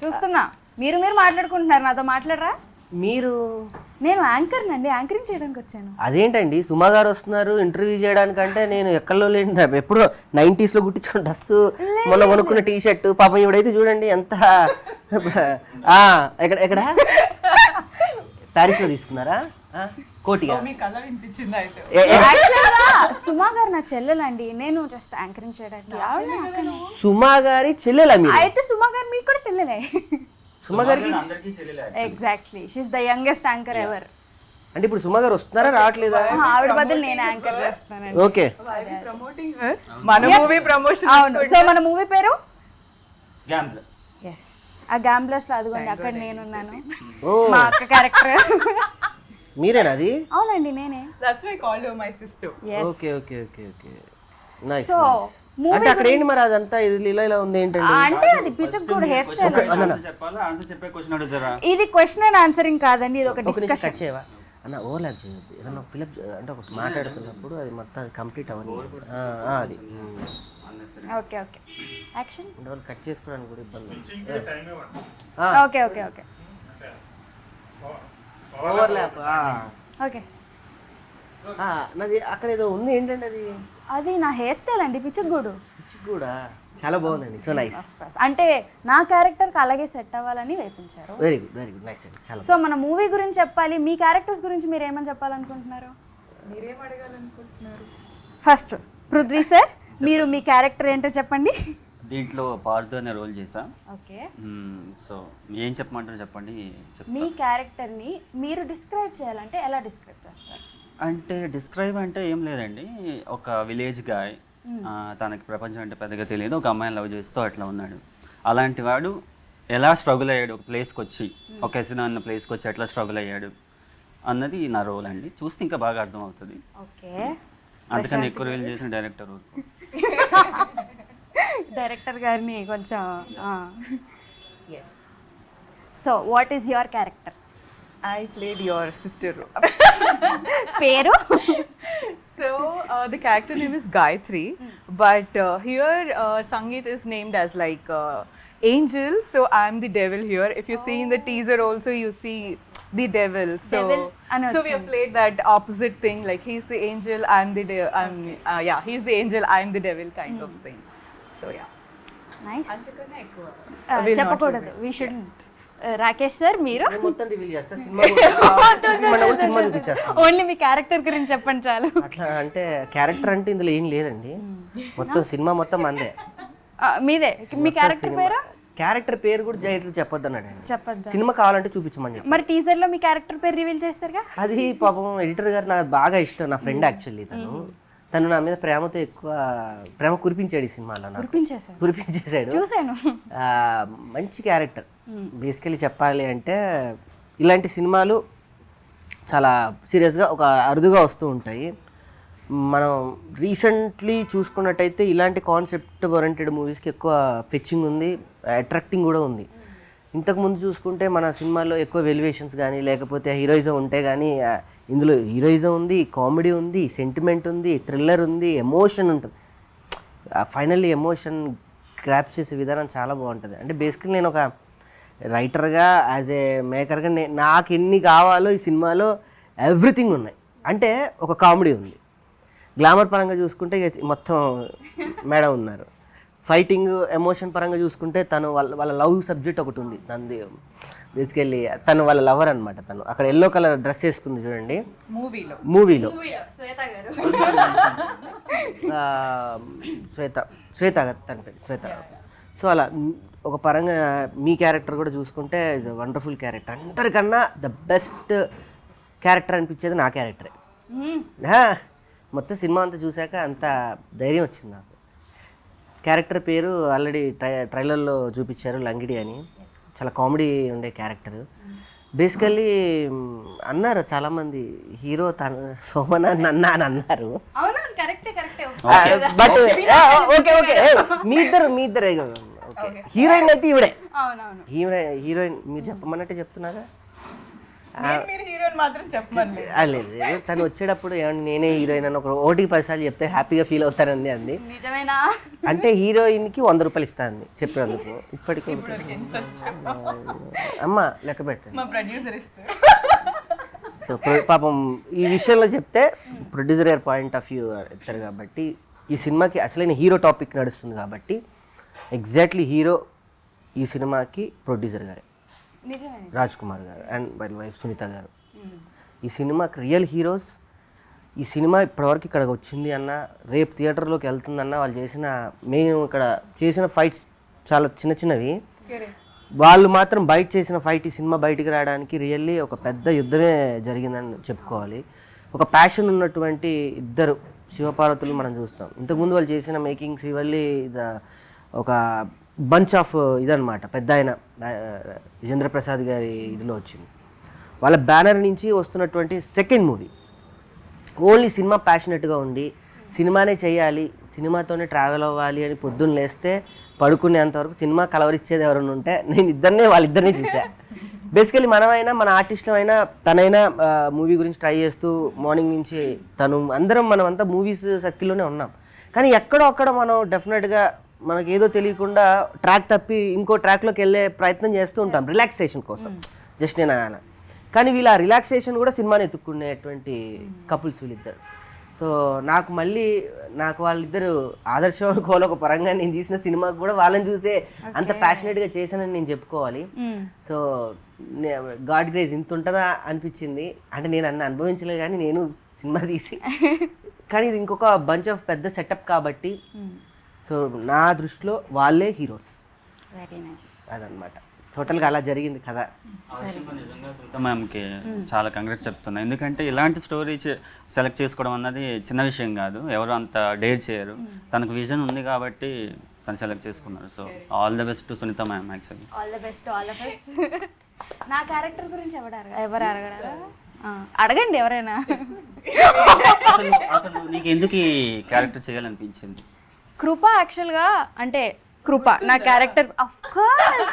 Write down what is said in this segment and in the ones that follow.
చూస్తున్నా మీరు మాట్లాడుకుంటున్నారు, నాతో మాట్లాడరా? నేను యాంకర్ నండి, యాంకరింగ్ చేయడానికి వచ్చాను. అదేంటండి సుమా గారు వస్తున్నారు ఇంటర్వ్యూ చేయడానికంటే నేను ఎక్కడో లేని ఎప్పుడో 90s లో కుట్టించుకున్న డ్రెస్, మొన్న కొనుక్కున్న టీ షర్ట్, పాపం ఇవిడైతే చూడండి ఎంత ఎక్కడ ప్యారిస్ లో తీసుకున్నారా కోటిగా? సుమా గారు నా చెల్లెలండి, నేను జస్ట్ యాంకరింగ్ చేయడానికి. సుమా గారి చెల్లెలా మీరు? అయితే సుమా గారు మీకు కూడా చెల్లెలే. సుమా గారికి exactly, she is the youngest anchor ever. అంటే ఇప్పుడు సుమా గారు వస్తున్నారా రావట్లేదా? ఆవిడ బదులు నేను యాంకర్ చేస్తానండి. ఓకే, మన మూవీ ప్రమోషన్. అవును, సో మన మూవీ పేరు గ్యాంబ్లర్స్. yes, ఆ గ్యాంబ్లర్స్ లో అదిగోండి అక్కడ నేనున్నాను, మా అక్క క్యారెక్టర్. మీరేనా అది? అవునండి నేనే. That's why called her my sister. Okay okay okay okay, nice. So అంటే అక్కడ ఏంటి మరి అదంతా ఇది ఇలా ఉంది ఏంటంటే? అంటే అది పిచ్చకు కూడా హెయిర్ స్టైల్. చెప్పాలా ఆన్సర్ చెప్పే క్వశ్చన్ అడుగుతారా? ఇది క్వశ్చన్ అండ్ ఆన్సరింగ్ కాదండి, ఇది ఒక డిస్కషన్. కట్ చేయవా అన్న? ఓవర్లాప్ చేయొద్దు. ఏదన్నా ఫిలప్ అంటే ఒకటి మాట్లాడుతున్నప్పుడు అది మొత్తం అది కంప్లీట్ అవ్వని అది. Okay okay, action. అంటే వాళ్ళు కట్ చేసుకోవడానికి కూడా ఇబ్బంది. Okay okay okay, overlap. Okay, నాది అక్కడ ఏదో ఉంది ఏంటంటే అది? అది నా హెయిర్ స్టైల్ అండి, పిచ్చగూడు. కూడా చాలా బాగుందండి, సో నైస్. అంటే నా క్యారెక్టర్కి అలాగే సెట్ అవ్వాలని వేపించారు. Very good very good, nice అండి, చాలా. సో మన మూవీ గురించి చెప్పాలి, మీ క్యారెక్టర్స్ గురించి మీరు ఏమని చెప్పాలనుకుంటున్నారు? మీరేం అడగాలనుకుంటున్నారు? ఫస్ట్ పృథ్వీ సార్, మీరు మీ క్యారెక్టర్ ఏంటో చెప్పండి. దీంట్లో పార్థు అనే రోల్ చేసా. ఓకే, సో ఏం చెప్పమంటారు చెప్పండి. మీ క్యారెక్టర్ని మీరు డిస్క్రైబ్ చేయాలంటే ఎలా డిస్క్రైబ్ చేస్తారు? అంటే డిస్క్రైబ్ అంటే ఏం లేదండి, ఒక విలేజ్ గాయ్, తనకి ప్రపంచం అంటే పెద్దగా తెలియదు, ఒక అమ్మాయిని లవ్ చేస్తూ అట్లా ఉన్నాడు. అలాంటి వాడు ఎలా స్ట్రగుల్ అయ్యాడు ఒక ప్లేస్కి వచ్చి, ఒక ఎసినా అన్న ప్లేస్కి వచ్చి ఎట్లా స్ట్రగుల్ అయ్యాడు అన్నది నా రోల్ అండి. చూస్తే ఇంకా బాగా అర్థం అవుతుంది. ఓకే, అందుకని ఎక్కువ రివీల్ చేసిన డైరెక్టర్ డైరెక్టర్ గారిని కొంచెం. So what is your character? I played your sister. పేరు? So the character name is Gayatri, but here Sangeet is named as like angel, so I am the devil here. If you see in the teaser also you see the devil. So we have played that opposite thing, like he's the angel, I'm the yeah, he's the angel, I'm the devil kind of thing. So yeah, nice. Will చెప్పకూడదు, we shouldn't. Rakesh sir, మీరు మొత్తం reveal చేస్తా, cinema cinema చూపించేస్తా. Only మీ character గురించి చెప్పండి చాలు. అట్లా అంటే character అంటే ఇందులో ఏం లేదండి, మొత్తం సినిమా మొత్తం అందే. మీదే. మీ క్యారెక్టర్ పేరు? క్యారెక్టర్ పేరు కూడా డైరెక్టర్ చెప్పొద్దు అన్నాడు. చెప్పొద్దు, సినిమా కావాలంటే చూపించమని చెప్పి. మరి టీజర్ లో మీ క్యారెక్టర్ పేరు రివీల్ చేస్తారుగా? అది పాపం ఎడిటర్ గారు నాకు బాగా ఇష్టం, నా ఫ్రెండ్ యాక్చువల్లీ. తను నా మీద ప్రేమతో ఎక్కువ ప్రేమ కురిపించాడు ఈ సినిమాలో. కురిపించేశాడు, చూసాను. మంచి క్యారెక్టర్. బేసికలీ చెప్పాలి అంటే ఇలాంటి సినిమాలు చాలా సీరియస్గా ఒక అరుదుగా వస్తూ ఉంటాయి. మనం రీసెంట్లీ చూసుకున్నట్టయితే ఇలాంటి కాన్సెప్ట్ ఓరియంటెడ్ మూవీస్కి ఎక్కువ పిచ్చింగ్ ఉంది, అట్రాక్టింగ్ కూడా ఉంది. ఇంతకుముందు చూసుకుంటే మన సినిమాల్లో ఎక్కువ వెల్యువేషన్స్ కానీ లేకపోతే హీరోయిజం ఉంటే కానీ, ఇందులో హీరోయిజం ఉంది, కామెడీ ఉంది, సెంటిమెంట్ ఉంది, థ్రిల్లర్ ఉంది, ఎమోషన్ ఉంటుంది. ఫైనల్లీ ఎమోషన్ గ్రాప్ చేసే విధానం చాలా బాగుంటుంది. అంటే బేసికలీ నేను ఒక రైటర్గా, యాజ్ ఏ మేకర్గా నాకు ఎన్ని కావాలో ఈ సినిమాలో ఎవ్రీథింగ్ ఉన్నాయి. అంటే ఒక కామెడీ ఉంది, గ్లామర్ పరంగా చూసుకుంటే మొత్తం మేడం ఉన్నారు, ఫైటింగ్ ఎమోషన్ పరంగా చూసుకుంటే తను వాళ్ళ లవ్ సబ్జెక్ట్ ఒకటి ఉంది. తనది బేసికల్లీ తను వాళ్ళ లవర్ అనమాట. తను అక్కడ ఎల్లో కలర్ డ్రెస్ వేసుకుంది చూడండి మూవీలో. శ్వేత తన పేరు శ్వేత. సో అలా ఒక పరంగా మీ క్యారెక్టర్ కూడా చూసుకుంటే వండర్ఫుల్ క్యారెక్టర్. అందరికన్నా ద బెస్ట్ క్యారెక్టర్ అనిపించేది నా క్యారెక్టరే. మొత్తం సినిమా అంతా చూశాక అంత ధైర్యం వచ్చింది నాకు. క్యారెక్టర్ పేరు ఆల్రెడీ ట్రైలర్లో చూపించారు, లంగిడి అని. చాలా కామెడీ ఉండే క్యారెక్టర్. బేసికల్లీ అన్నారు చాలామంది హీరో తన సోమన్ అన్న అని అన్నారు. బట్ ఓకే ఓకే, మీ ఇద్దరు హీరోయిన్ అయితే ఈవిడే. హీరోయిన్ మీరు చెప్పమన్నట్టే చెప్తున్నారా? మీరు హీరోయిన్ మాత్రం చెప్పండి. లేదు లేదు, తను వచ్చేటప్పుడు ఏమన్నా నేనే హీరోయిన్ అని ఒక 1-10 సార్లు చెప్తే హ్యాపీగా ఫీల్ అవుతానండి అంది. నిజమేనా? అంటే హీరోయిన్కి 100 రూపాయలు ఇస్తాను చెప్పినందుకు. ఇప్పటికీ అమ్మ లెక్క పెట్టండి. మా ప్రొడ్యూసర్ ఇస్తారు. సో పాపం ఈ విషయంలో చెప్తే ప్రొడ్యూసర్ గారి పాయింట్ ఆఫ్ వ్యూ ఎత్తారు కాబట్టి ఈ సినిమాకి అసలైన హీరో టాపిక్ నడుస్తుంది కాబట్టి ఎగ్జాక్ట్లీ హీరో ఈ సినిమాకి ప్రొడ్యూసర్ గారే, నిజమే. రాజ్ కుమార్ గారు అండ్ వాళ్ళ వైఫ్ సునీత గారు. ఈ సినిమాకి రియల్ హీరోస్. ఈ సినిమా ఇప్పటివరకు ఇక్కడ వచ్చింది అన్న, రేపు థియేటర్లోకి వెళ్తుందన్న, వాళ్ళు చేసిన మేము ఇక్కడ చేసిన ఫైట్స్ చాలా చిన్న చిన్నవి, వాళ్ళు మాత్రం బయట చేసిన ఫైట్ ఈ సినిమా బయటికి రావడానికి రియల్లీ ఒక పెద్ద యుద్ధమే జరిగిందని చెప్పుకోవాలి. ఒక ప్యాషన్ ఉన్నటువంటి ఇద్దరు శివపార్వతులు మనం చూస్తాం. ఇంతకుముందు వాళ్ళు చేసిన మేకింగ్ శ్రీవల్లి ఒక బంచ్ ఆఫ్ ఇదనమాట, పెద్ద ఆయన విజేంద్ర ప్రసాద్ గారి ఇదిలో వచ్చింది. వాళ్ళ బ్యానర్ నుంచి వస్తున్నటువంటి సెకండ్ మూవీ. ఓన్లీ సినిమా ప్యాషనెట్గా ఉండి సినిమానే చేయాలి, సినిమాతోనే ట్రావెల్ అవ్వాలి అని పొద్దున్న లేస్తే పడుకునేంతవరకు సినిమా కలవరిచ్చేది ఎవరైనా ఉంటే నేను వాళ్ళిద్దరినీ చూసా. బేసికలీ మనమైనా మన ఆర్టిస్టులమైనా తనైనా మూవీ గురించి ట్రై చేస్తూ మార్నింగ్ నుంచి అందరం మనమంతా మూవీస్ సర్కిల్లోనే ఉన్నాం. కానీ ఎక్కడో అక్కడ మనం డెఫినెట్గా మనకి ఏదో తెలియకుండా ట్రాక్ తప్పి ఇంకో ట్రాక్లోకి వెళ్ళే ప్రయత్నం చేస్తూ ఉంటాం రిలాక్సేషన్ కోసం. జస్ట్ నేను ఆయన కానీ వీళ్ళ రిలాక్సేషన్ కూడా సినిమాని ఎత్తుక్కునేటువంటి కపుల్స్ వీళ్ళిద్దరు. సో నాకు వాళ్ళిద్దరు ఆదర్శం అనుకోవాలి. ఒక పరంగా నేను తీసిన సినిమాకు కూడా వాళ్ళని చూసే అంత ప్యాషనెట్గా చేశానని నేను చెప్పుకోవాలి. సో గాడ్ గ్రేస్ ఇంత ఉంటుందా అనిపించింది. అంటే నేను అనుభవించలేదు కానీ నేను సినిమా తీసి, కానీ ఇది ఇంకొక బంచ్ ఆఫ్ పెద్ద సెటప్ కాబట్టి సో నా దృష్టిలో వాళ్ళే హీరోస్. అదనమాట టోటల్గా అలా జరిగింది కదా. నిజంగా సునీత మ్యామ్కి చాలా కంగ్రాట్స్ చెప్తున్నా. ఎందుకంటే ఇలాంటి స్టోరీ సెలెక్ట్ చేసుకోవడం అన్నది చిన్న విషయం కాదు, ఎవరు అంత డేర్ చేయరు. తనకు విజన్ ఉంది కాబట్టి తను సెలెక్ట్ చేసుకున్నారు. So all the best to Sunitha ma'am. Actually all the best all of us. నా క్యారెక్టర్ గురించి ఎవరు అడగరా? అడగండి ఎవరైనా. అసలు నీకు ఎందుకు ఈ క్యారెక్టర్ చేయాలనిపించింది? కృప యాక్చువల్గా అంటే కృప నా క్యారెక్టర్ ఆఫ్ కోర్స్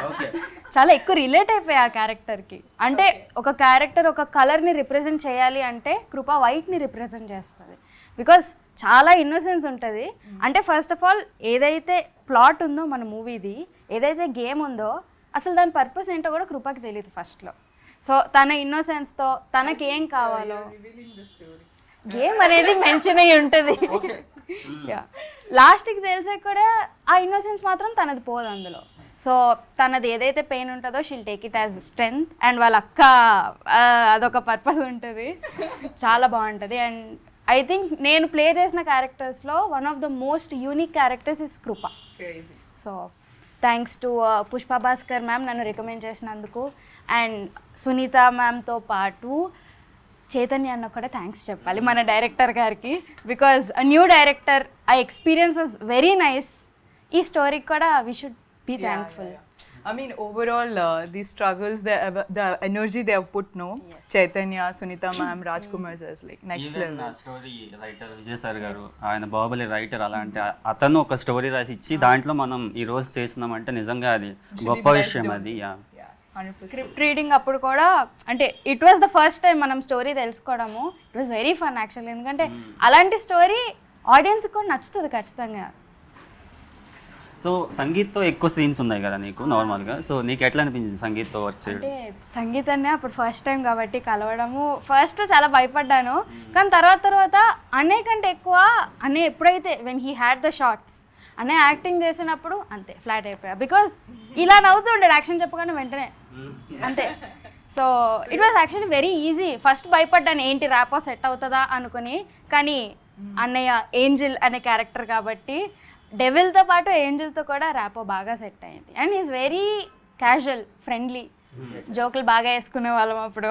చాలా ఎక్కువ రిలేట్ అయిపోయా ఆ క్యారెక్టర్కి. అంటే ఒక క్యారెక్టర్ ఒక కలర్ని రిప్రజెంట్ చేయాలి అంటే కృప వైట్ని రిప్రజెంట్ చేస్తుంది. బికాస్ చాలా ఇన్నోసెన్స్ ఉంటుంది. అంటే ఫస్ట్ ఆఫ్ ఆల్ ఏదైతే ప్లాట్ ఉందో మన మూవీది, ఏదైతే గేమ్ ఉందో అసలు దాని పర్పస్ ఏంటో కూడా కృపకి తెలియదు ఫస్ట్లో. సో తన ఇన్నోసెన్స్తో తనకి ఏం కావాలో గేమ్ అనేది మెన్షన్ అయ్యి ఉంటుంది. లాస్ట్కి తెలిసే కూడా ఆ ఇన్నోసెన్స్ మాత్రం తనది పోదు అందులో. సో తనది ఏదైతే పెయిన్ ఉంటుందో she'll take it as strength. And వాళ్ళ అక్క అదొక పర్పస్ ఉంటుంది, చాలా బాగుంటుంది. అండ్ ఐ థింక్ నేను ప్లే చేసిన క్యారెక్టర్స్లో one of the most unique characters is Kripa. So thanks to Pushpa Bhaskar ma'am నన్ను రికమెండ్ చేసినందుకు. అండ్ సునీత మ్యామ్తో పాటు చైతన్య అన్న కూడా థ్యాంక్స్ చెప్పాలి మన డైరెక్టర్ గారికి. బికాజ్ న్యూ డైరెక్టర్, ఆ ఎక్స్పీరియన్స్ వాజ్ వెరీ నైస్. ఈ స్టోరీకి కూడా we should be thankful. I mean, overall, these struggles, the energy they have put, no? Yes. Chaitanya, Sunita ma'am, Rajkumar sir is like next level. Story writer Vijay sir గారు, ఆయన Baahubali writer. అలాంటి అతను ఒక story రాసి ఇచ్చి దాంట్లో మనం ఈ రోజు చేస్తున్నామంటే నిజంగా అది గొప్ప విషయం. అది స్క్రిప్ట్ రీడింగ్ అప్పుడు కూడా అంటే it was the first time మనం స్టోరీ తెలుసుకోవడము. It was very fun actually. ఎందుకంటే అలాంటి స్టోరీ ఆడియన్స్కి కూడా నచ్చుతుంది ఖచ్చితంగా. సో సంగీత్తో ఎక్కువ సీన్స్ ఉన్నాయి కదా నీకు నార్మల్గా. సో నీకు ఎట్లా అనిపించింది సంగీత్తో వర్క్ చేయడం? అంటే సంగీతాన్ని అప్పుడు ఫస్ట్ టైం కాబట్టి కలవడము ఫస్ట్ చాలా భయపడ్డాను. కానీ తర్వాత అన్నయ్య కంటే ఎక్కువ అన్నయ్య ఎప్పుడైతే when he had the shorts అన్నయ్య యాక్టింగ్ చేసినప్పుడు అంతే ఫ్లాట్ అయిపోయా. బికాజ్ ఇలా నవ్వుతూ ఉండేది యాక్షన్ చెప్పగానే వెంటనే అంతే. So it was actually very easy. First భయపడ్డాను ఏంటి ర్యాపో సెట్ అవుతుందా అనుకుని. కానీ అన్నయ్య ఏంజిల్ అనే క్యారెక్టర్ కాబట్టి డెవిల్తో పాటు ఏంజిల్తో కూడా ర్యాపో బాగా సెట్ అయింది. And is very casual, friendly, జోకులు బాగా వేసుకునే వాళ్ళం అప్పుడు.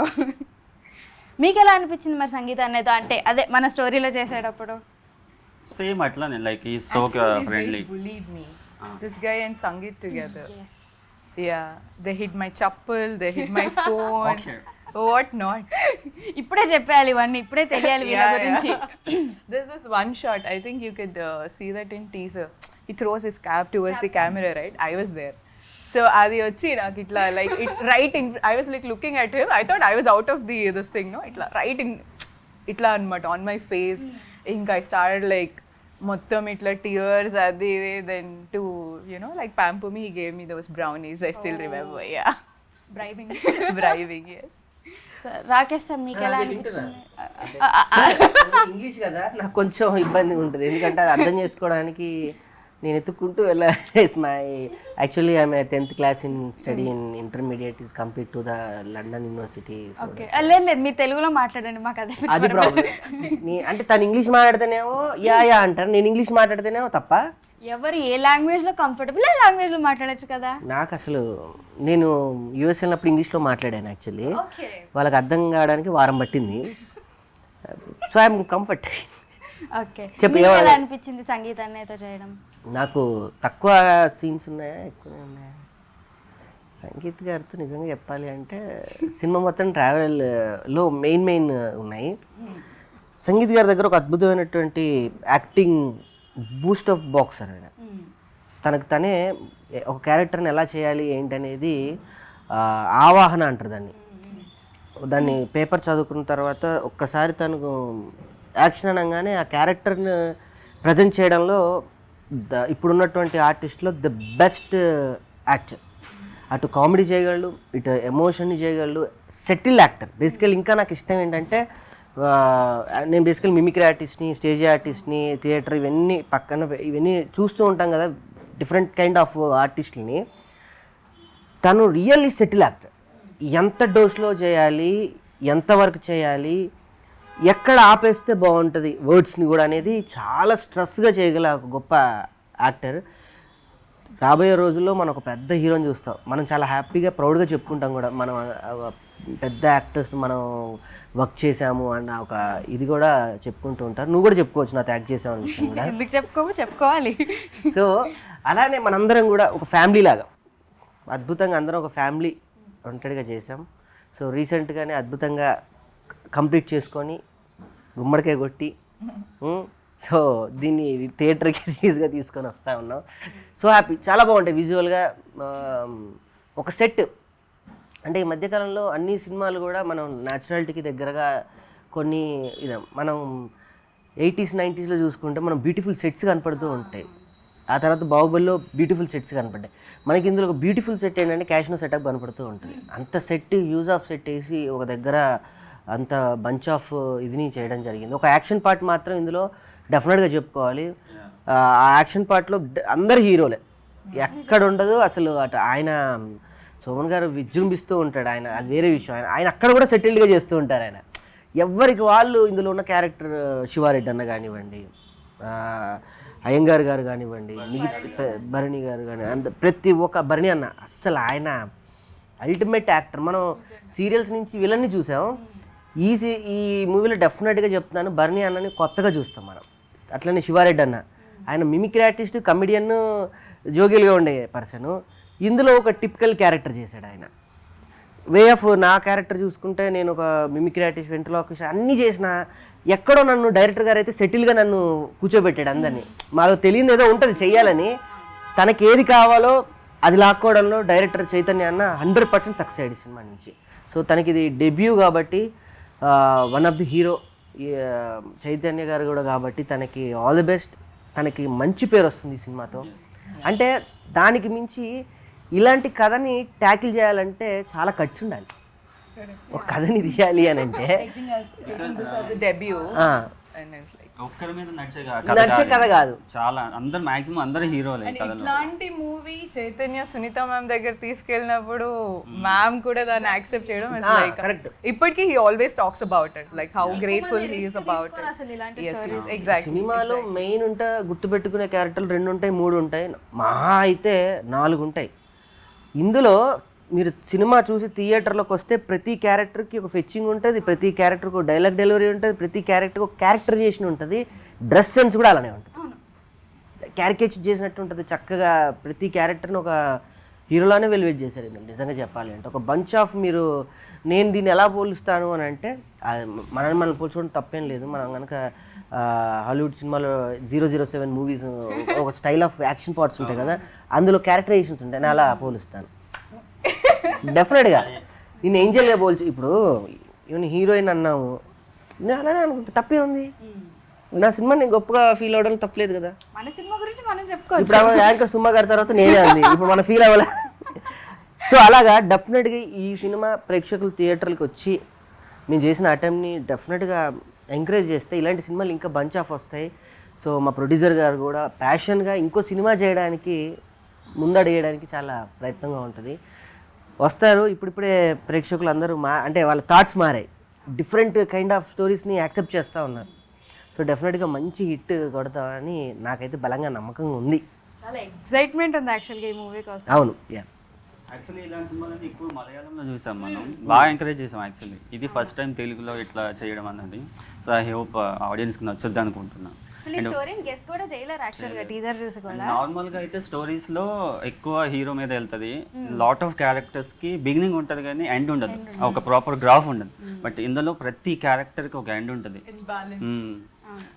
మీకు ఎలా అనిపించింది మరి సంగీత అన్నయ్యతో అంటే అదే మన స్టోరీలో చేసేటప్పుడు? సేమ్ అట్లానే లైక్ ఈ so friendly. Bullied me. This guy and Sangeet together. Yes. Yeah, they hid my chappal, they hid my phone. Okay. What not? ఇప్పుడే చెప్పాలి ఇవన్నీ, ఇప్పుడే తెలియాలి వీళ్ళ గురించి. There's this one shot, I think you could see that in teaser. He throws his cap towards the camera, right? I was there. So అది వచ్చి నాకు ఇట్లా like right in I was like looking at him I thought I was out of this thing no ఇట్లా right in ఇట్లా అనమాట on my face. ఇంకా I started like మొత్తం ఇట్లా టీయర్స్ అది then to you know like pamper me he gave me those brownies I still remember ya braving ఎస్. Rakesh sir మీకు ఎలా అనిపించింది? ఇంగ్లీష్ కదా నాకు కొంచెం ఇబ్బందిగా ఉంటుంది, ఎందుకంటే అది అర్థం చేసుకోవడానికి నేను ఎత్తుక్కుంటూ వెళ్ళాలి. My actually I'm 10th class in study in intermediate is complete to the London university. Okay లేదు లేదు మీరు తెలుగులో మాట్లాడండి, మాకు అదే అది ప్రాబ్లం. అంటే తను ఇంగ్లీష్ మాట్లాడితేనేమో యా అంటారు, నేను ఇంగ్లీష్ మాట్లాడితేనేమో తప్ప. ఎవరు ఏ లాంగ్వేజ్లో కంఫర్టబుల్ ఆ లాంగ్వేజ్లో మాట్లాడచ్చు కదా. నాకు అసలు నేను యూఎస్ వెళ్ళినప్పుడు ఇంగ్లీష్లో మాట్లాడాను యాక్చువల్లీ, వాళ్ళకి అర్థం కావడానికి వారం పట్టింది. So I'm comfort. ఓకే చెప్పు, మీకు ఎలా అనిపించింది సంగీతాన్ని అయితే చేయడం? నాకు తక్కువ సీన్స్ ఉన్నాయా ఎక్కువ ఉన్నాయా? సంగీత్ గారితో నిజంగా చెప్పాలి అంటే సినిమా మొత్తం ట్రావెల్లో మెయిన్ ఉన్నాయి. సంగీత్ గారి దగ్గర ఒక అద్భుతమైనటువంటి యాక్టింగ్ బూస్ట్ ఆఫ్ బాక్సర్ ఆయన. తనకు తనే ఒక క్యారెక్టర్ని ఎలా చేయాలి ఏంటనేది ఆవాహన అంటారు దాన్ని పేపర్ చదువుకున్న తర్వాత ఒక్కసారి తనకు యాక్షన్ అనగానే ఆ క్యారెక్టర్ని ప్రజెంట్ చేయడంలో ఇప్పుడున్నటువంటి ఆర్టిస్ట్లో ద బెస్ట్ యాక్టర్. అటు కామెడీ చేయగలడు, ఇటు ఎమోషన్ని చేయగలడు, సెటిల్ యాక్టర్. బేసికల్ ఇంకా నాకు ఇష్టం ఏంటంటే నేను బేసికల్ మిమిక్రీ ఆర్టిస్ట్ని, స్టేజ్ ఆర్టిస్ట్ని, థియేటర్ ఇవన్నీ చూస్తూ ఉంటాం కదా, డిఫరెంట్ కైండ్ ఆఫ్ ఆర్టిస్టులని. తను రియల్లీ సెటిల్ యాక్టర్. ఎంత డోస్లో చేయాలి, ఎంతవరకు చేయాలి, ఎక్కడ ఆపేస్తే బాగుంటుంది వర్డ్స్ని కూడా అనేది చాలా స్ట్రెస్గా చేయగల ఒక గొప్ప యాక్టర్. రాబోయే రోజుల్లో మనం ఒక పెద్ద హీరోని చూస్తాం. మనం చాలా హ్యాపీగా ప్రౌడ్గా చెప్పుకుంటాం కూడా, మనం పెద్ద యాక్టర్స్ మనం వర్క్ చేసాము అన్న ఒక ఇది కూడా చెప్పుకుంటూ ఉంటారు. నువ్వు కూడా చెప్పుకోవచ్చు నాతో యాక్ట్ చేసావు అన్న విషయం కూడా. ఎందుకు చెప్పుకోవాలి. సో అలానే మనందరం కూడా ఒక ఫ్యామిలీ లాగా అద్భుతంగా అందరం ఒక ఫ్యామిలీ ఒంటరిగా చేసాం. సో రీసెంట్గానే అద్భుతంగా కంప్లీట్ చేసుకొని గుమ్మడికాయ కొట్టి సో దీన్ని థియేటర్కి రిలీజ్గా తీసుకొని వస్తూ ఉన్నాం. సో హ్యాపీ, చాలా బాగుంటాయి విజువల్గా. ఒక సెట్ అంటే ఈ మధ్యకాలంలో అన్ని సినిమాలు కూడా మనం న్యాచురాలిటీకి దగ్గరగా కొన్ని మనం 80s 90sలో చూసుకుంటే మనం బ్యూటిఫుల్ సెట్స్ కనపడుతూ ఉంటాయి. ఆ తర్వాత బాహుబలిలో బ్యూటిఫుల్ సెట్స్ కనపడ్డాయి. మనకి ఇందులో ఒక బ్యూటిఫుల్ సెట్ ఏంటంటే క్యాష్నో సెటప్ కనపడుతూ ఉంటుంది. అంత సెట్ యూజ్ ఆఫ్ సెట్ వేసి ఒక దగ్గర అంత బంచ్ ఆఫ్ ఇదిని చేయడం జరిగింది. ఒక యాక్షన్ పార్ట్ మాత్రం ఇందులో డెఫినెట్గా చెప్పుకోవాలి. ఆ యాక్షన్ పార్ట్లో అందరు హీరోలే, ఎక్కడ ఉండదు అసలు. అటు ఆయన సోమన్ గారు విజృంభిస్తూ ఉంటాడు, ఆయన అది వేరే విషయం. ఆయన అక్కడ కూడా సెటిల్డ్గా చేస్తూ ఉంటారు. ఆయన ఎవరికి వాళ్ళు ఇందులో ఉన్న క్యారెక్టర్ శివారెడ్డి అన్న కానివ్వండి, అయ్యంగార్ గారు కానివ్వండి, మిగతా భరణి గారు కానీ అంత ప్రతి ఒక్క భరణి అన్న అస్సలు ఆయన అల్టిమేట్ యాక్టర్. మనం సీరియల్స్ నుంచి విలన్ని చూసాం, ఈ మూవీలో డెఫినెట్గా చెప్తున్నాను భరణి అన్నని కొత్తగా చూస్తాం మనం. అట్లనే శివారెడ్డి అన్న ఆయన మిమిక్రీ ఆర్టిస్ట్, కమెడియన్, జోగిల్గా ఉండే పర్సను. ఇందులో ఒక టిపికల్ క్యారెక్టర్ చేశాడు ఆయన. వే ఆఫ్ నా క్యారెక్టర్ చూసుకుంటే నేను ఒక మిమిక్రీ ఆర్టిస్ట్, వెంట్రలోక్విస్ట్ అన్నీ చేసిన, ఎక్కడో నన్ను డైరెక్టర్ గారు అయితే సెటిల్గా నన్ను కూర్చోబెట్టాడు అందరినీ. మాకు తెలియదు ఏదో ఉంటుంది చెయ్యాలని, తనకి ఏది కావాలో అది లాక్కోవడంలో డైరెక్టర్ చైతన్య అన్న 100% సక్సెస్ అయ్యాడు సినిమా నుంచి. సో తనకి ఇది డెబ్యూ కాబట్టి one of the hero Chaitanya గారు కూడా కాబట్టి తనకి ఆల్ ది బెస్ట్. తనకి మంచి పేరు వస్తుంది ఈ సినిమాతో. అంటే దానికి మించి ఇలాంటి కథని ట్యాకిల్ చేయాలంటే చాలా ఖర్చు ఉండాలి. ఒక కథని తీయాలి అని అంటే ఒక్కరి మీద నడిచే కథ కాదు, చాలా అందరు మాక్సిమం అందరు హీరోలే. ఇట్లాంటి మూవీ చైతన్య సునీత మ్యామ్ దగ్గర తీసుకెళ్ళినప్పుడు మ్యామ్ కూడా దాన్ని యాక్సెప్ట్ చేయడం ఇస్ లైక్ ఇప్పటికీ he always talks about it, like how grateful he is about it. Exactly. సినిమాలో మెయిన్ ఉంటే గుర్తుపెట్టుకునే క్యారెక్టర్లు 2 ఉంటాయి 3 ఉంటాయి, మహా అయితే 4 ఉంటాయి. ఇందులో మీరు సినిమా చూసి థియేటర్లోకి వస్తే ప్రతి క్యారెక్టర్కి ఒక ఫెచ్చింగ్ ఉంటుంది, ప్రతి క్యారెక్టర్కి ఒక డైలాగ్ డెలివరీ ఉంటుంది, ప్రతి క్యారెక్టర్కి ఒక క్యారెక్టరైజేషన్ ఉంటుంది, డ్రెస్ సెన్స్ కూడా అలానే ఉంటుంది, క్యారికేచర్ చేసినట్టు ఉంటుంది. చక్కగా ప్రతి క్యారెక్టర్ని ఒక హీరోలానే వెలివేట్ చేశారు నిజంగా చెప్పాలి అంటే. ఒక బంచ్ ఆఫ్ మీరు నేను దీన్ని ఎలా పోలుస్తాను అని అంటే మనం పోల్చుకోవడం తప్పేం లేదు. మనం కనుక హాలీవుడ్ సినిమాలో 007 మూవీస్ ఒక స్టైల్ ఆఫ్ యాక్షన్ పార్ట్స్ ఉంటాయి కదా, అందులో క్యారెక్టరైజేషన్స్ ఉంటాయి, నేను అలా పోలుస్తాను డెఫినెట్గా. నేను ఏంజల్గా పోల్చి ఇప్పుడు ఈవెన్ హీరోయిన్ అన్నాము, నేను అలానే అనుకుంటా, తప్పే ఉంది. నా సినిమా నేను గొప్పగా ఫీల్ అవ్వడం తప్పలేదు కదా. మన సినిమా గురించి మనం చెప్పుకోవచ్చు. ఇప్పుడు ఆమె యాంకర్ సుమా గారి తర్వాత నేనే అంది, ఇప్పుడు మనం ఫీల్ అవ్వాలి. సో అలాగా డెఫినెట్గా ఈ సినిమా ప్రేక్షకులు థియేటర్లకు వచ్చి మేము చేసిన అటెంప్ట్ని డెఫినెట్గా ఎంకరేజ్ చేస్తే ఇలాంటి సినిమాలు ఇంకా బంచ్ ఆఫ్ వస్తాయి. సో మా ప్రొడ్యూసర్ గారు కూడా ప్యాషన్గా ఇంకో సినిమా చేయడానికి ముందడిగేయడానికి చాలా ప్రయత్నంగా ఉంటుంది. వస్తారు ఇప్పుడిప్పుడే ప్రేక్షకులు అందరూ అంటే వాళ్ళ థాట్స్ మారాయి, డిఫరెంట్ కైండ్ ఆఫ్ స్టోరీస్ని యాక్సెప్ట్ చేస్తూ ఉన్నారు. సో డెఫినెట్గా మంచి హిట్ కొడతామని నాకైతే బలంగా నమ్మకంగా ఉంది. చాలా ఎక్సైట్మెంట్ ఉంది యాక్చువల్గా ఈ మూవీ కోసం. అవును, యాక్చువల్లీ ఇలాంటి సినిమాలని ఎక్కువ మలయాళంలో చూసాం మనం, బాగా ఎంకరేజ్ చేసాం యాక్చువల్లీ. ఇది ఫస్ట్ టైం తెలుగులో ఇట్లా చేయడం అన్నది. సో ఐ హోప్ ఆడియన్స్కి నచ్చొద్దు అనుకుంటున్నాను. స్టోరీని గెస్ కూడా చేయలేరు యాక్చువల్గా టీజర్ చూసి కూడా. నార్మల్గా అయితే స్టోరీస్లో ఎక్కువ హీరో మీద వెళ్తుంది, లాట్ ఆఫ్ క్యారెక్టర్స్కి బిగినింగ్ ఉంటుంది కానీ ఎండ్ ఉండదు, ఒక ప్రాపర్ గ్రాఫ్ ఉండదు. బట్ ఇందులో ప్రతి క్యారెక్టర్కి ఒక ఎండ్ ఉంటుంది.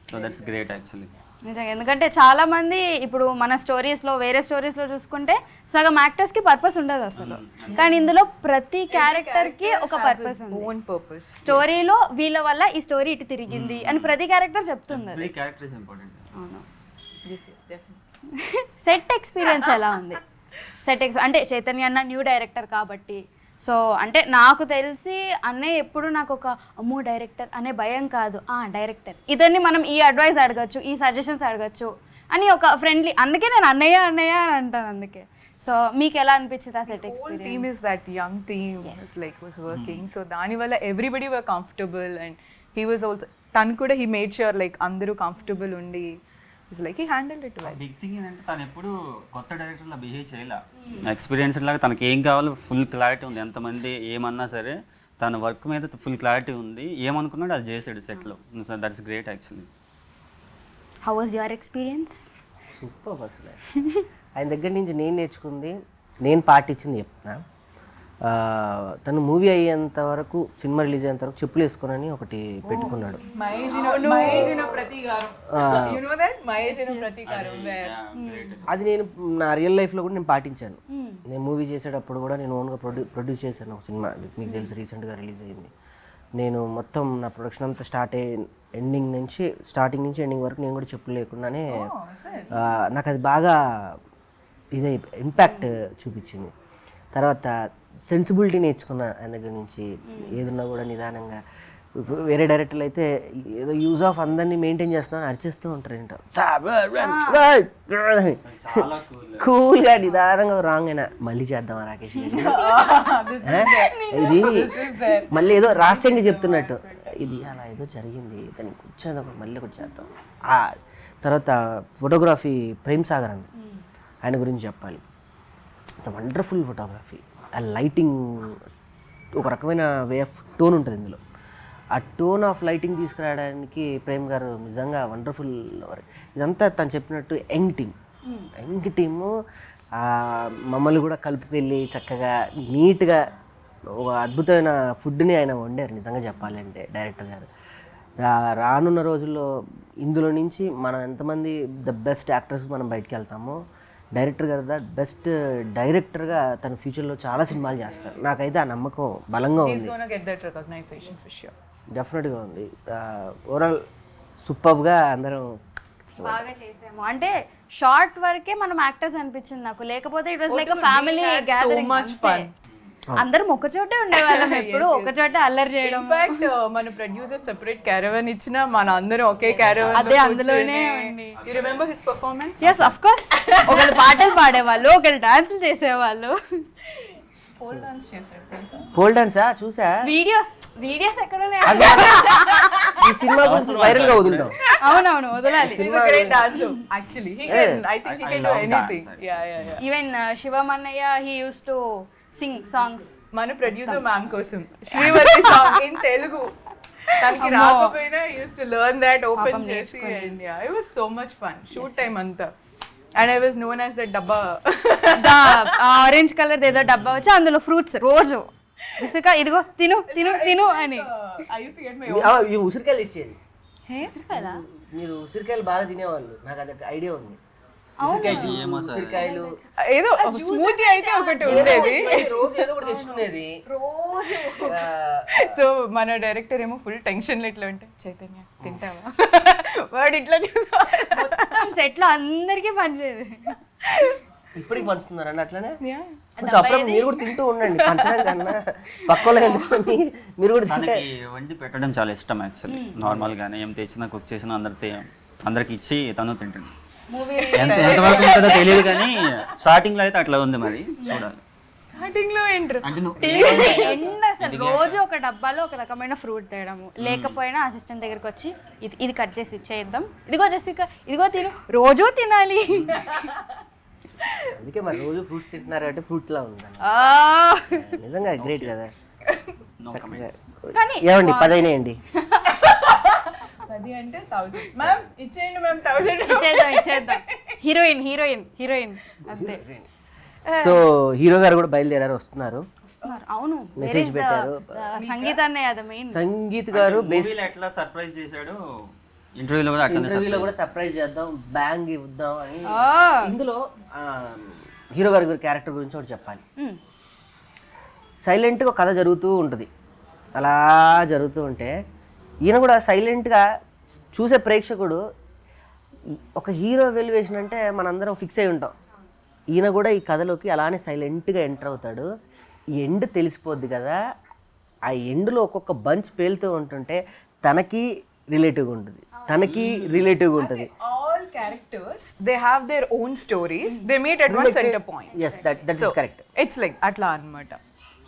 So that's great actually. నిజంగా, ఎందుకంటే చాలా మంది ఇప్పుడు మన స్టోరీస్లో వేరే స్టోరీస్లో చూసుకుంటే సగం యాక్టర్స్కి పర్పస్ ఉండదు అసలు, కానీ ఇందులో ప్రతి క్యారెక్టర్కి ఒక పర్పస్ ఉంది. స్టోరీలో వీళ్ళ వల్ల ఈ స్టోరీ ఇటు తిరిగింది అని ప్రతి క్యారెక్టర్ చెప్తుంది. అవును. సెట్ ఎక్స్పీరియన్స్ ఎలా ఉంది? అంటే చైతన్య అన్న న్యూ డైరెక్టర్ కాబట్టి, సో అంటే నాకు తెలిసి అన్నయ్య ఎప్పుడు నాకు ఒక అమ్మో డైరెక్టర్ అనే భయం కాదు, డైరెక్టర్ ఇతన్ని మనం ఈ అడ్వైస్ అడగచ్చు, ఈ సజెషన్స్ అడగచ్చు అని ఒక ఫ్రెండ్లీ, అందుకే నేను అన్నయ్య అని అంటాను. అందుకే సో మీకు ఎలా అనిపించింది ఆ set experience? Team is that young team like was working, so దానివల్ల everybody were comfortable and he was also, తను కూడా హీ మేడ్ ష్యూర్ లైక్ అందరూ కంఫర్టబుల్ ఉండి like he handled it well. Big thing ఏంటంటే తను ఎప్పుడు కొత్త డైరెక్టర్లా బిహేవ్ చేయలే, ఎక్స్పీరియన్స్ లాగా తనకి ఏం కావాలో ఫుల్ క్లారిటీ ఉంది. ఎంతమంది ఏమన్నా సరే తన వర్క్ మీద ఫుల్ క్లారిటీ ఉంది, ఏమనుకున్నాడు అది చేసాడు సెట్లో. So that's great actually. How was your experience? Super అసలు. ఆయన దగ్గర నుంచి నేను నేర్చుకుంది, నేను పార్ట్ ఇచ్చింది చెప్తున్నా. తను మూవీ అయ్యేంత వరకు, సినిమా రిలీజ్ అయ్యేంత వరకు చెప్పులు వేసుకుని ఒకటి పెట్టుకున్నాడు. అది నేను నా రియల్ లైఫ్లో కూడా నేను పాటించాను. నేను మూవీ చేసేటప్పుడు కూడా నేను ఓన్గా ప్రొడ్యూస్ చేశాను ఒక సినిమా, మీకు తెలిసి రీసెంట్గా రిలీజ్ అయింది. నేను మొత్తం నా ప్రొడక్షన్ అంతా స్టార్టింగ్ నుంచి ఎండింగ్ వరకు నేను కూడా చెప్పులు లేకుండానే, నాకు అది బాగా ఇదే ఇంపాక్ట్ చూపించింది. తర్వాత సెన్సిబిలిటీ నేర్చుకున్నా ఆయన దగ్గర నుంచి. ఏదున్నా కూడా నిదానంగా, వేరే డైరెక్టర్లు అయితే ఏదో యూజ్ ఆఫ్ అందరినీ మెయింటైన్ చేస్తామని అరిచేస్తూ ఉంటారు ఏంటో, కూల్గా నిదానంగా రాంగ్ అయినా మళ్ళీ చేద్దామా రాకేష్ ఇది మళ్ళీ ఏదో రహస్యంగా చెప్తున్నట్టు, ఇది అలా ఏదో జరిగింది దాన్ని కూర్చోదాం మళ్ళీ కూడా చేద్దాం. తర్వాత ఫోటోగ్రఫీ ప్రేమ్ సాగర్ అని, ఆయన గురించి చెప్పాలి. It's wonderful photography. ఆ లైటింగ్ ఒక రకమైన వే ఆఫ్ టోన్ ఉంటుంది ఇందులో. ఆ టోన్ ఆఫ్ లైటింగ్ తీసుకురావడానికి ప్రేమ్ గారు నిజంగా వండర్ఫుల్. ఇదంతా తను చెప్పినట్టు యంగ్ టీము మమ్మల్ని కూడా కలుపుకెళ్ళి చక్కగా నీట్గా ఒక అద్భుతమైన ఫుడ్ని ఆయన వండారు నిజంగా చెప్పాలి అంటే డైరెక్టర్ గారు. రానున్న రోజుల్లో ఇందులో నుంచి మనం ఎంతమంది ద బెస్ట్ యాక్టర్స్ మనం బయటకు వెళ్తామో, డైరెక్టర్ గారు ద బెస్ట్ డైరెక్టర్గా తన ఫ్యూచర్లో చాలా సినిమాలు చేస్తారు. నాకైతే ఆ నమ్మకం బలంగా ఉంది, డెఫినెట్గా ఉంది. ఓవరాల్ సూపర్గా అందరం బాగా చేసాము. అంటే షార్ట్ వరకే మనం యాక్టర్స్ అనిపించింది నాకు, లేకపోతే it was like family gathering. అందరం ఒక చోటే ఉండేవాళ్ళం, ఎప్పుడు ఒక చోట అల్లరి చేయడం. ఇన్ఫాక్ట్ మన ప్రొడ్యూసర్ సెపరేట్ క్యారవన్ ఇచ్చినా మన అందరం ఒకే క్యారవన్, అదే అందులోనే. You remember his performance? yes of course. ఒకళ్ళు పాటలు పాడేవాళ్ళు, ఒకళ్ళు డాన్సులు చేసేవాళ్ళు. పోల్ డాన్స్ చేశారు. పోల్ డాన్సా చూసా? వీడియోస్ ఎక్కడ ఉన్నాయి? ఈ సినిమా గురించి వైరల్ గా వదులుతాం. అవునవును, వదలాలి. He's a great dancer actually. He can, I think he can do anything. Yeah. Even Shivamannaya, he used to sing songs. మన ప్రొడ్యూసర్ మ్యామ్ కోసం శ్రీవల్లి సాంగ్ ఇన్ తెలుగు తనకి రాకపోయినా use to learn that open చేసి, and ya it was so much fun. Shoot time అంతా And I was known as the dabba. Orange colour ఏదో డబ్బా వచ్చి అందులో ఫ్రూట్స్ రోజు జెసికా ఇదిగో తిను తిను తిను అని. I used to get my ఈ ఉసిరికాయలు ఇచ్చేది. ఉసిరికాయలా? మీరు ఉసిరికాయలు బాగా తినేవాళ్ళు, నాకు అది ఐడియా ఉంది. ఉసిరికాయ జ్యూస్, ఉసిరికాయలు ఏదో స్మూతీ అయితే ఒకటి ఉండేది. రోజు ఏదో ఒకటి తెచ్చుకునేది రోజు. సో మన డైరెక్టర్ ఏమో ఫుల్ టెన్షన్లో ఇట్లా ఉంటే, చైతన్య తింటావా వాడు ఇట్లా చూసా మొత్తం సెట్ లో అందరికీ పనిచేది. ఇప్పటికి పంచుతున్నారండి అట్లనే? కొంచెం అప్పుడప్పుడు మీరు కూడా తింటూ ఉండండి, పంచడం కన్నా పక్కలో వెళ్ళి మీరు కూడా తింటే. తనకి వండి పెట్టడం చాలా ఇష్టం యాక్చువల్లీ. నార్మల్గానే ఏం తెచ్చినా కుక్ చేసినా అందరికి ఇచ్చి తను తింటుంది. మూవీ ఎంతవరకు ఉంటుందో తెలియదు కానీ స్టార్టింగ్ లో అయితే అట్లా ఉంది, మరి చూడాలి. స్టార్టింగ్ లో ఏంటర్ ఎండ్ అసలు రోజు ఒక డబ్బాలో ఒక రకమైన ఫ్రూట్ తేయడము, లేకపోయినా అసిస్టెంట్ దగ్గరికి వచ్చి ఇది కట్ చేసి ఇచ్చేద్దాం, ఇదిగో జెసికా ఇదిగో తిను, రోజు తినాలి. అందుకే మరి రోజు ఫ్రూట్స్ తింటున్నారు అంటే ఫ్రూట్ లా ఉందండి. నిజంగా గ్రేట్ కదా. కానీ ఏమండి 10 అయినాయండి. 10 అంటే 1000. మ్యామ్ ఇచ్చేయండి మ్యామ్, 1000 ఇచ్చేద్దాం. హీరోయిన్ అంతే. సో హీరో గారు కూడా బయలుదేరారు, వస్తున్నారు. అవును, మెసేజ్ పెట్టారు. సంగీతాన్నే అది మెయిన్. సంగీత్ గారు ఎట్లా సర్ప్రైజ్ చేశాడు, ఇంటర్వ్యూలో కూడా ఇంటర్వ్యూలో కూడా సర్ప్రైజ్ చేద్దాం, బ్యాంగ్ ఇద్దాం అని. ఇందులో హీరో గారి క్యారెక్టర్ గురించి ఒకటి చెప్పాలి. సైలెంట్గా కథ జరుగుతూ ఉంటుంది, అలా జరుగుతూ ఉంటే ఈయన కూడా సైలెంట్గా చూసే ప్రేక్షకుడు ఒక హీరో వెల్యువేషన్ అంటే మనందరం ఫిక్స్ అయి ఉంటాం. ఈయన కూడా ఈ కథలోకి అలానే సైలెంట్గా ఎంటర్ అవుతాడు. ఈ ఎండ్ తెలిసిపోద్ది కదా, ఆ ఎండ్లో ఒక్కొక్క బంచ్ పేలుతూ ఉంటుంటే తనకి రిలేటివ్గా ఉంటుంది, all characters, they have their own stories, they meet at one center point. Yes, that is correct. It's like atla anamata.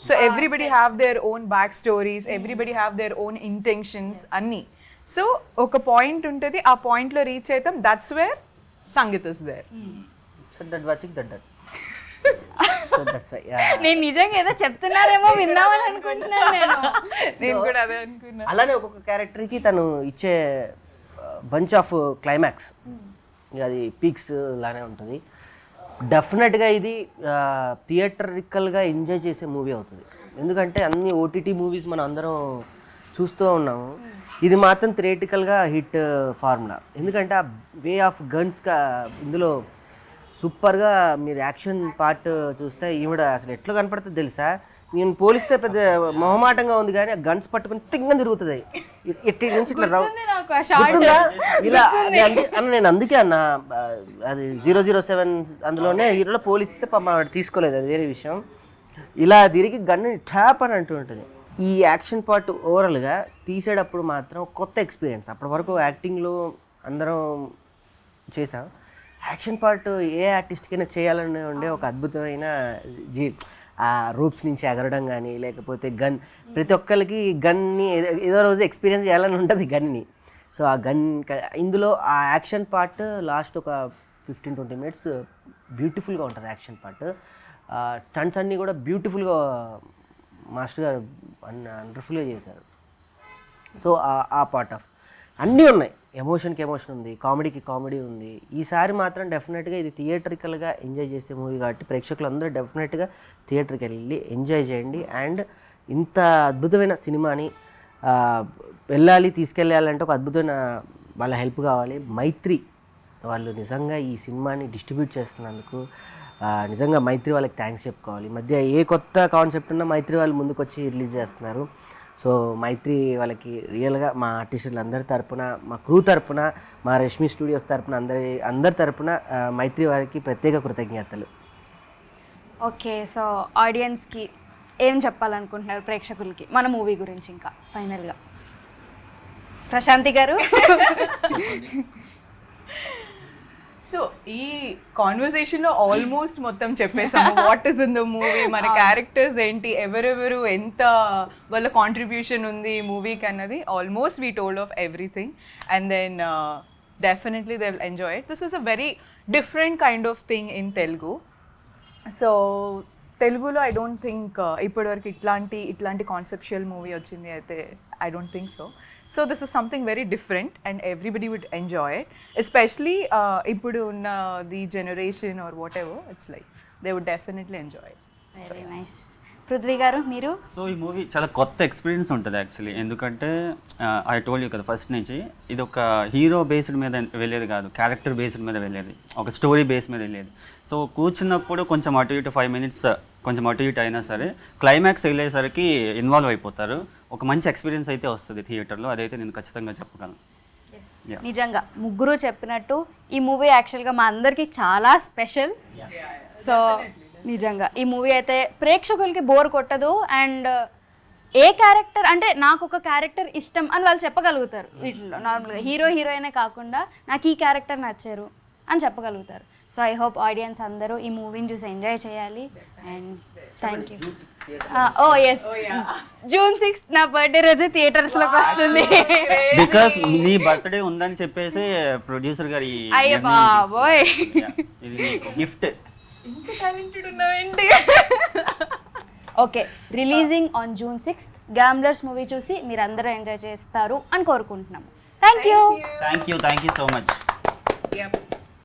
So everybody have their own backstories, everybody have their own intentions anni. So oka point untadi, aa point lo reach aitam, that's where Sangeet is there. So that's why, yeah. నేను నిజంగా ఏదో చెప్తున్నారేమో విందామని అనుకుంటున్నాను నేను కూడా అదే అనుకున్నా. అలానే ఒక్కొక్క క్యారెక్టర్కి తను ఇచ్చే బంచ్ ఆఫ్ క్లైమాక్స్, అది పీక్స్ లానే ఉంటుంది. డెఫినెట్గా ఇది థియేటరికల్గా ఎంజాయ్ చేసే మూవీ అవుతుంది. ఎందుకంటే అన్ని ఓటీటీ మూవీస్ మనం అందరం చూస్తూ ఉన్నాము, ఇది మాత్రం థియేటికల్గా హిట్ ఫార్ములా. ఎందుకంటే ఆ వే ఆఫ్ గన్స్గా ఇందులో సూపర్గా మీరు యాక్షన్ పార్ట్ చూస్తే ఈవిడ అసలు ఎట్లా కనపడుతుంది తెలుసా, నేను పోలిస్తే పెద్ద మొహమాటంగా ఉంది కానీ ఆ గన్స్ పట్టుకుని తింగని తిరుగుతుంది ఎట్టి నుంచి ఇట్లా గుర్తుందా ఇలా అన్న. నేను అందుకే అన్న అది 007 అందులోనే హీరోలో పోలిస్తే తీసుకోలేదు, అది వేరే విషయం. ఇలా తిరిగి గన్ను ట్యాప్ అని అంటూ ఉంటుంది. ఈ యాక్షన్ పార్ట్ ఓవరాల్గా తీసేటప్పుడు మాత్రం కొత్త ఎక్స్పీరియన్స్. అప్పటి వరకు యాక్టింగ్లో అందరం చేసాం, యాక్షన్ పార్ట్ ఏ ఆర్టిస్ట్కైనా చేయాలని ఉండే ఒక అద్భుతమైన ఆ రూప్స్ నుంచి ఎగరడం కానీ, లేకపోతే గన్, ప్రతి ఒక్కరికి గన్ని ఏదో రోజు ఎక్స్పీరియన్స్ చేయాలని ఉంటుంది గన్ని. సో ఆ గన్ ఇందులో ఆ యాక్షన్ పార్ట్ లాస్ట్ ఒక 15-20 మినిట్స్ బ్యూటిఫుల్గా ఉంటుంది యాక్షన్ పార్ట్. స్టంట్స్ అన్నీ కూడా బ్యూటిఫుల్గా మాస్టర్ గారు వండర్ఫుల్గా చేశారు. సో ఆ పార్ట్ ఆఫ్ అన్నీ ఉన్నాయి, ఎమోషన్కి ఎమోషన్ ఉంది, కామెడీకి కామెడీ ఉంది. ఈసారి మాత్రం డెఫినెట్గా ఇది థియేటరికల్గా ఎంజాయ్ చేసే మూవీ కాబట్టి ప్రేక్షకులు అందరూ డెఫినెట్గా థియేటర్కి వెళ్ళి ఎంజాయ్ చేయండి. అండ్ ఇంత అద్భుతమైన సినిమాని తీసుకెళ్ళాలంటే ఒక అద్భుతమైన వాళ్ళ హెల్ప్ కావాలి. మైత్రి వాళ్ళు నిజంగా ఈ సినిమాని డిస్ట్రిబ్యూట్ చేస్తున్నందుకు నిజంగా మైత్రి వాళ్ళకి థ్యాంక్స్ చెప్పుకోవాలి. మధ్య ఏ కొత్త కాన్సెప్ట్ ఉన్నా మైత్రి వాళ్ళు ముందుకు వచ్చి రిలీజ్ చేస్తున్నారు. సో మైత్రి వాళ్ళకి రియల్గా మా ఆర్టిస్టులు అందరి తరపున, మా క్రూ తరపున, మా రష్మి స్టూడియోస్ తరపున అందరి తరపున మైత్రి వారికి ప్రత్యేక కృతజ్ఞతలు. ఓకే, సో ఆడియన్స్కి ఏం చెప్పాలనుకుంటున్నారు ప్రేక్షకులకి మన మూవీ గురించి? ఇంకా ఫైనల్గా ప్రశాంతి గారు. సో ఈ కాన్వర్సేషన్లో ఆల్మోస్ట్ మొత్తం చెప్పేసాము. What is in the movie, మన క్యారెక్టర్స్ ఏంటి, ఎవరెవరు ఎంత వాళ్ళ కాంట్రిబ్యూషన్ ఉంది ఈ మూవీకి అన్నది almost we told of everything. And then definitely they will enjoy it. This is a very different kind of thing in Telugu. So తెలుగులో ఐ డోంట్ థింక్ ఇప్పటివరకు ఇట్లాంటి కాన్సెప్షువల్ మూవీ వచ్చింది అయితే I don't think so. So this is something very different and everybody would enjoy it, especially ఇప్పుడు ఉన్న the generation or whatever, it's like they would definitely enjoy. Very nice. Prithvi garu మీరు? So ఈ movie చాలా కొత్త experience ఉంటుంది actually, ఎందుకంటే I told you కదా first నుంచి, ఇది ఒక హీరో బేస్డ్ మీద వెళ్ళేది కాదు, క్యారెక్టర్ బేస్డ్ మీద వెళ్ళేది, ఒక స్టోరీ బేస్ మీద వెళ్ళేది. సో కూర్చున్నప్పుడు కొంచెం అటు ఇటు 5 minutes కొంచెం అటు ఇటు అయినా సరే క్లైమాక్స్ వెళ్ళేసరికి ఇన్వాల్వ్ అయిపోతారు. ఒక మంచి ఎక్స్పీరియన్స్ అయితే వస్తుంది థియేటర్లో, అదైతే నేను ఖచ్చితంగా చెప్పగలను. నిజంగా ముగ్గురు చెప్పినట్టు ఈ మూవీ యాక్చువల్గా మా అందరికీ చాలా స్పెషల్. సో నిజంగా ఈ మూవీ అయితే ప్రేక్షకులకి బోర్ కొట్టదు. అండ్ ఏ క్యారెక్టర్ అంటే నాకు ఒక క్యారెక్టర్ ఇష్టం అని వాళ్ళు చెప్పగలుగుతారు వీటిలో. నార్మల్గా హీరో హీరోయినే కాకుండా నాకు ఈ క్యారెక్టర్ నచ్చారు అని చెప్పగలుగుతారు. సో ఐ హోప్ ఆడియన్స్ అందరూ ఈ మూవీని చూసి ఎంజాయ్ చేయాలి. And thank you. Oh yes, June 6th నా బర్త్డే రోజు థియేటర్స్లోకి వస్తుంది. బికాస్ నీ బర్త్డే ఉందని చెప్పేసి ప్రొడ్యూసర్ గారి అయ్య బాబోయ్, ఇది gift. Okay, releasing on June 6th gamblers movie చూసి మీరు అందరూ ఎంజాయ్ చేస్తారు అని కోరుకుంటున్నాము. Thank you so much.